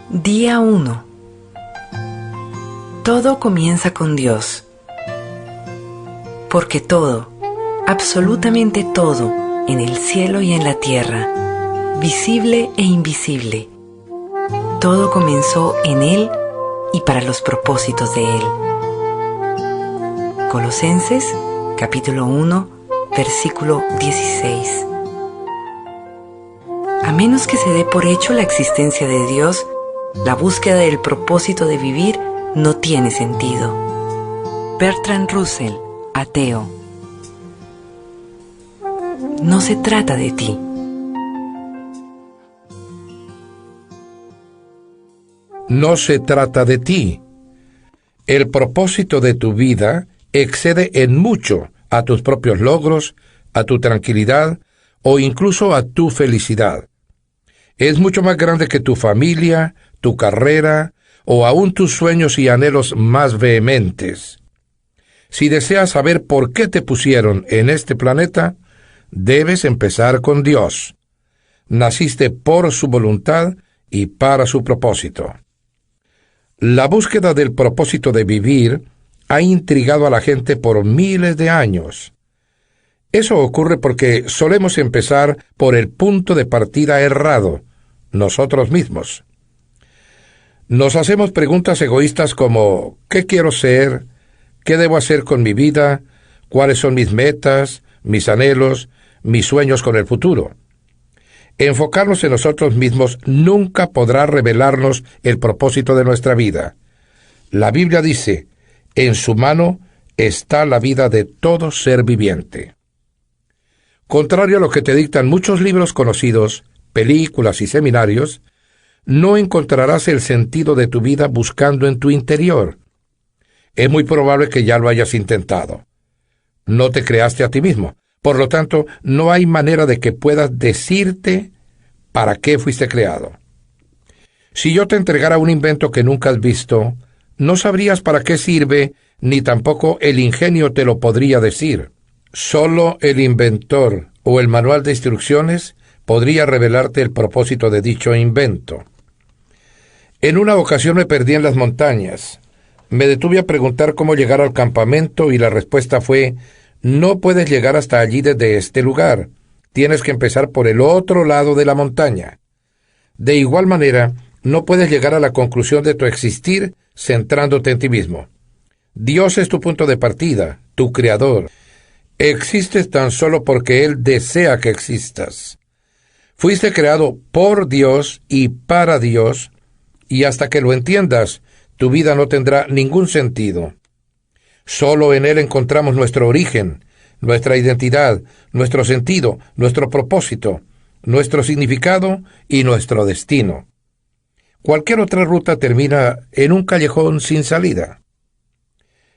Día 1. Todo comienza con Dios. Porque todo, absolutamente todo, en el cielo y en la tierra, visible e invisible, todo comenzó en Él y para los propósitos de Él. Colosenses, capítulo 1, versículo 16. A menos que se dé por hecho la existencia de Dios, la búsqueda del propósito de vivir no tiene sentido. Bertrand Russell, ateo. No se trata de ti. No se trata de ti. El propósito de tu vida excede en mucho a tus propios logros, a tu tranquilidad o incluso a tu felicidad. Es mucho más grande que tu familia, tu carrera o aún tus sueños y anhelos más vehementes. Si deseas saber por qué te pusieron en este planeta, debes empezar con Dios. Naciste por su voluntad y para su propósito. La búsqueda del propósito de vivir ha intrigado a la gente por miles de años. Eso ocurre porque solemos empezar por el punto de partida errado, nosotros mismos. Nos hacemos preguntas egoístas como ¿qué quiero ser? ¿Qué debo hacer con mi vida? ¿Cuáles son mis metas, mis anhelos, mis sueños con el futuro? Enfocarnos en nosotros mismos nunca podrá revelarnos el propósito de nuestra vida. La Biblia dice, en su mano está la vida de todo ser viviente. Contrario a lo que te dictan muchos libros conocidos, películas y seminarios, no encontrarás el sentido de tu vida buscando en tu interior. Es muy probable que ya lo hayas intentado. No te creaste a ti mismo. Por lo tanto, no hay manera de que puedas decirte para qué fuiste creado. Si yo te entregara un invento que nunca has visto, no sabrías para qué sirve, ni tampoco el ingenio te lo podría decir. Solo el inventor o el manual de instrucciones podría revelarte el propósito de dicho invento. En una ocasión me perdí en las montañas. Me detuve a preguntar cómo llegar al campamento y la respuesta fue: no puedes llegar hasta allí desde este lugar. Tienes que empezar por el otro lado de la montaña. De igual manera, no puedes llegar a la conclusión de tu existir centrándote en ti mismo. Dios es tu punto de partida, tu creador. Existes tan solo porque Él desea que existas. Fuiste creado por Dios y para Dios, y hasta que lo entiendas, tu vida no tendrá ningún sentido. Solo en Él encontramos nuestro origen, nuestra identidad, nuestro sentido, nuestro propósito, nuestro significado y nuestro destino. Cualquier otra ruta termina en un callejón sin salida.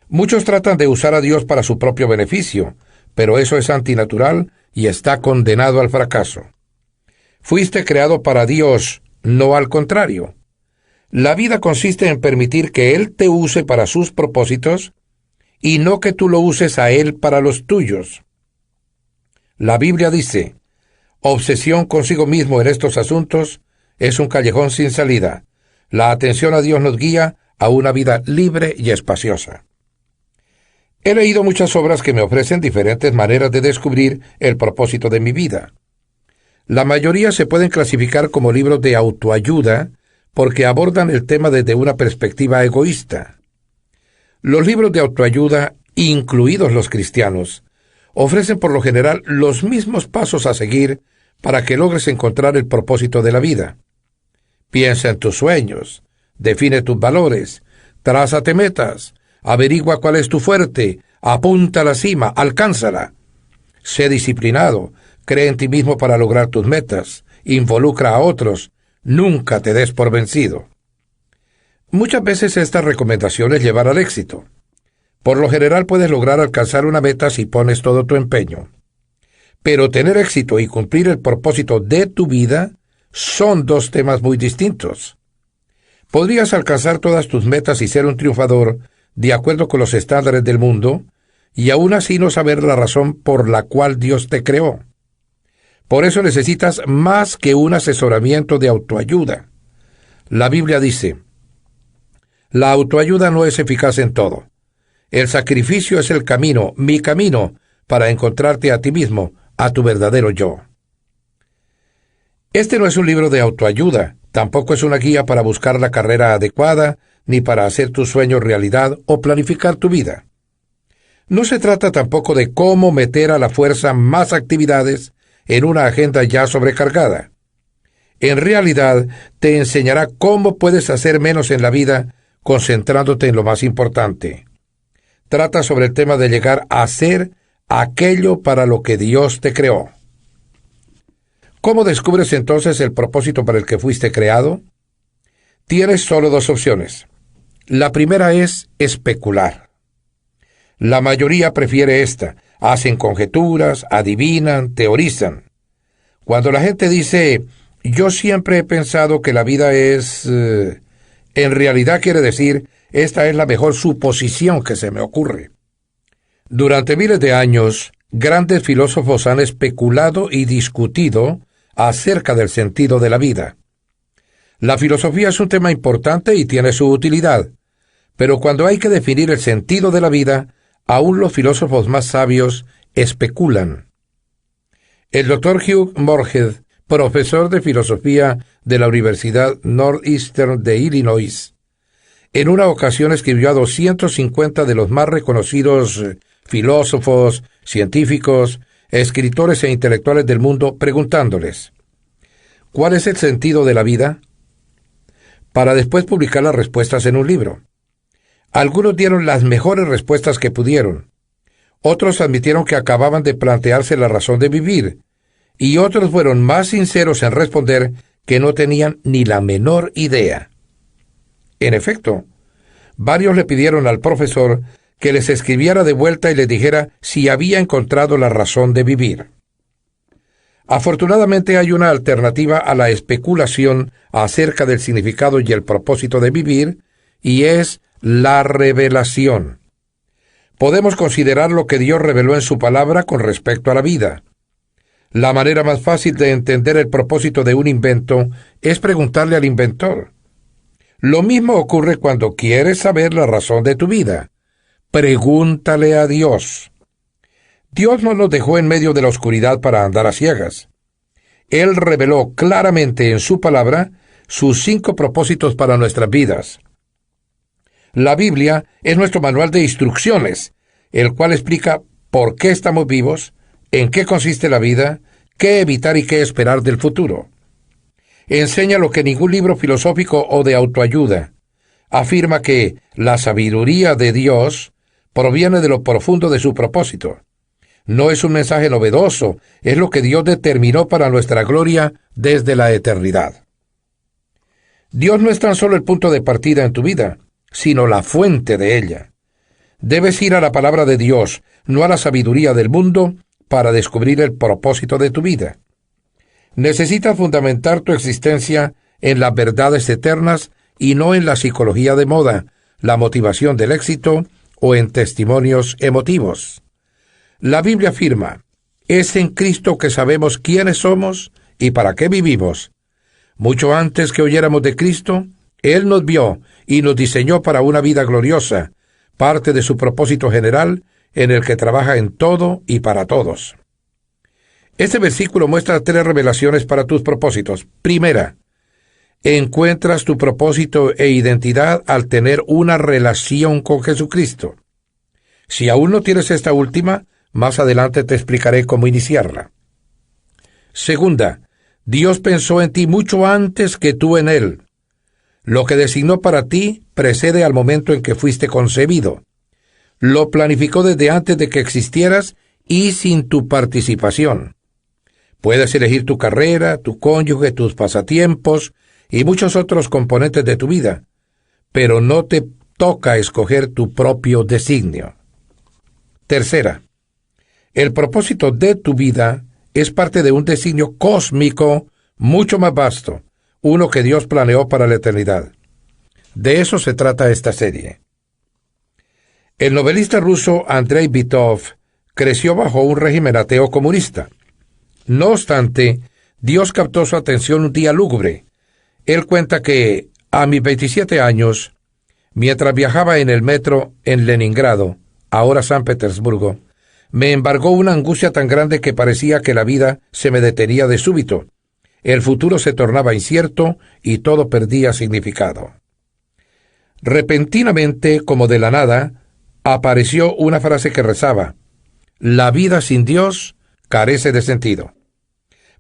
Muchos tratan de usar a Dios para su propio beneficio, pero eso es antinatural y está condenado al fracaso. Fuiste creado para Dios, no al contrario. La vida consiste en permitir que Él te use para sus propósitos y no que tú lo uses a Él para los tuyos. La Biblia dice, obsesión consigo mismo en estos asuntos es un callejón sin salida. La atención a Dios nos guía a una vida libre y espaciosa. He leído muchas obras que me ofrecen diferentes maneras de descubrir el propósito de mi vida. La mayoría se pueden clasificar como libros de autoayuda porque abordan el tema desde una perspectiva egoísta. Los libros de autoayuda, incluidos los cristianos, ofrecen por lo general los mismos pasos a seguir para que logres encontrar el propósito de la vida. Piensa en tus sueños, define tus valores, trázate metas, averigua cuál es tu fuerte, apunta a la cima, alcánzala. Sé disciplinado, cree en ti mismo para lograr tus metas, involucra a otros, nunca te des por vencido. Muchas veces estas recomendaciones llevan al éxito. Por lo general puedes lograr alcanzar una meta si pones todo tu empeño. Pero tener éxito y cumplir el propósito de tu vida son dos temas muy distintos. Podrías alcanzar todas tus metas y ser un triunfador de acuerdo con los estándares del mundo, y aún así no saber la razón por la cual Dios te creó. Por eso necesitas más que un asesoramiento de autoayuda. La Biblia dice: la autoayuda no es eficaz en todo. El sacrificio es el camino, mi camino, para encontrarte a ti mismo, a tu verdadero yo. Este no es un libro de autoayuda, tampoco es una guía para buscar la carrera adecuada, ni para hacer tus sueños realidad o planificar tu vida. No se trata tampoco de cómo meter a la fuerza más actividades en una agenda ya sobrecargada. En realidad, te enseñará cómo puedes hacer menos en la vida concentrándote en lo más importante. Trata sobre el tema de llegar a ser aquello para lo que Dios te creó. ¿Cómo descubres entonces el propósito para el que fuiste creado? Tienes solo dos opciones. La primera es especular. La mayoría prefiere esta. Hacen conjeturas, adivinan, teorizan. Cuando la gente dice: yo siempre he pensado que la vida es... en realidad quiere decir: esta es la mejor suposición que se me ocurre. Durante miles de años, grandes filósofos han especulado y discutido acerca del sentido de la vida. La filosofía es un tema importante y tiene su utilidad, pero cuando hay que definir el sentido de la vida, aún los filósofos más sabios especulan. El Dr. Hugh Moorhead, profesor de filosofía de la Universidad Northeastern de Illinois, en una ocasión escribió a 250 de los más reconocidos filósofos, científicos, escritores e intelectuales del mundo, preguntándoles: ¿cuál es el sentido de la vida?, para después publicar las respuestas en un libro. Algunos dieron las mejores respuestas que pudieron. Otros admitieron que acababan de plantearse la razón de vivir, y otros fueron más sinceros en responder que no tenían ni la menor idea. En efecto, varios le pidieron al profesor que les escribiera de vuelta y les dijera si había encontrado la razón de vivir. Afortunadamente hay una alternativa a la especulación acerca del significado y el propósito de vivir, y es la revelación. Podemos considerar lo que Dios reveló en su palabra con respecto a la vida. La manera más fácil de entender el propósito de un invento es preguntarle al inventor. Lo mismo ocurre cuando quieres saber la razón de tu vida. Pregúntale a Dios. Dios no nos dejó en medio de la oscuridad para andar a ciegas. Él reveló claramente en su palabra sus 5 propósitos para nuestras vidas. La Biblia es nuestro manual de instrucciones, el cual explica por qué estamos vivos, en qué consiste la vida, qué evitar y qué esperar del futuro. Enseña lo que ningún libro filosófico o de autoayuda. Afirma que la sabiduría de Dios proviene de lo profundo de su propósito. No es un mensaje novedoso, es lo que Dios determinó para nuestra gloria desde la eternidad. Dios no es tan solo el punto de partida en tu vida, sino la fuente de ella. Debes ir a la palabra de Dios, no a la sabiduría del mundo, para descubrir el propósito de tu vida. Necesitas fundamentar tu existencia en las verdades eternas y no en la psicología de moda, la motivación del éxito o en testimonios emotivos. La Biblia afirma: es en Cristo que sabemos quiénes somos y para qué vivimos. Mucho antes que oyéramos de Cristo, Él nos vio y nos diseñó para una vida gloriosa, parte de su propósito general en el que trabaja en todo y para todos. Este versículo muestra 3 revelaciones para tus propósitos. Primera, encuentras tu propósito e identidad al tener una relación con Jesucristo. Si aún no tienes esta última, más adelante te explicaré cómo iniciarla. Segunda, Dios pensó en ti mucho antes que tú en Él. Lo que designó para ti precede al momento en que fuiste concebido. Lo planificó desde antes de que existieras y sin tu participación. Puedes elegir tu carrera, tu cónyuge, tus pasatiempos y muchos otros componentes de tu vida, pero no te toca escoger tu propio designio. Tercera, el propósito de tu vida es parte de un designio cósmico mucho más vasto, uno que Dios planeó para la eternidad. De eso se trata esta serie. El novelista ruso Andrei Bitov creció bajo un régimen ateo comunista. No obstante, Dios captó su atención un día lúgubre. Él cuenta que, A mis 27 años, mientras viajaba en el metro en Leningrado, ahora San Petersburgo, me embargó una angustia tan grande que parecía que la vida se me detenía de súbito. El futuro se tornaba incierto y todo perdía significado. Repentinamente, como de la nada, apareció una frase que rezaba: «La vida sin Dios carece de sentido».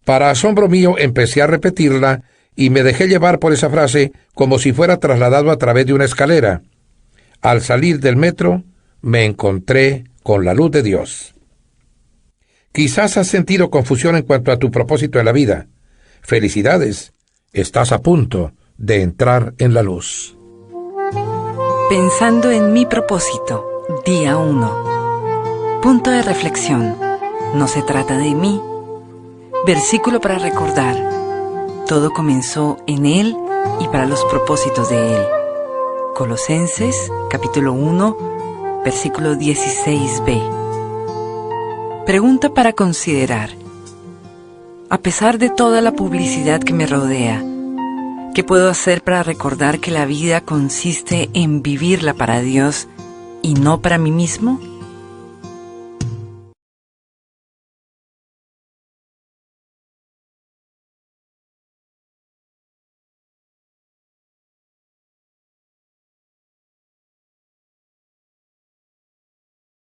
Para asombro mío, empecé a repetirla y me dejé llevar por esa frase como si fuera trasladado a través de una escalera. Al salir del metro, me encontré con la luz de Dios. Quizás has sentido confusión en cuanto a tu propósito en la vida. Felicidades, estás a punto de entrar en la luz. Pensando en mi propósito, día 1. Punto de reflexión. No se trata de mí. Versículo para recordar. Todo comenzó en Él y para los propósitos de Él. Colosenses, capítulo 1, versículo 16b. Pregunta para considerar. A pesar de toda la publicidad que me rodea, ¿qué puedo hacer para recordar que la vida consiste en vivirla para Dios y no para mí mismo?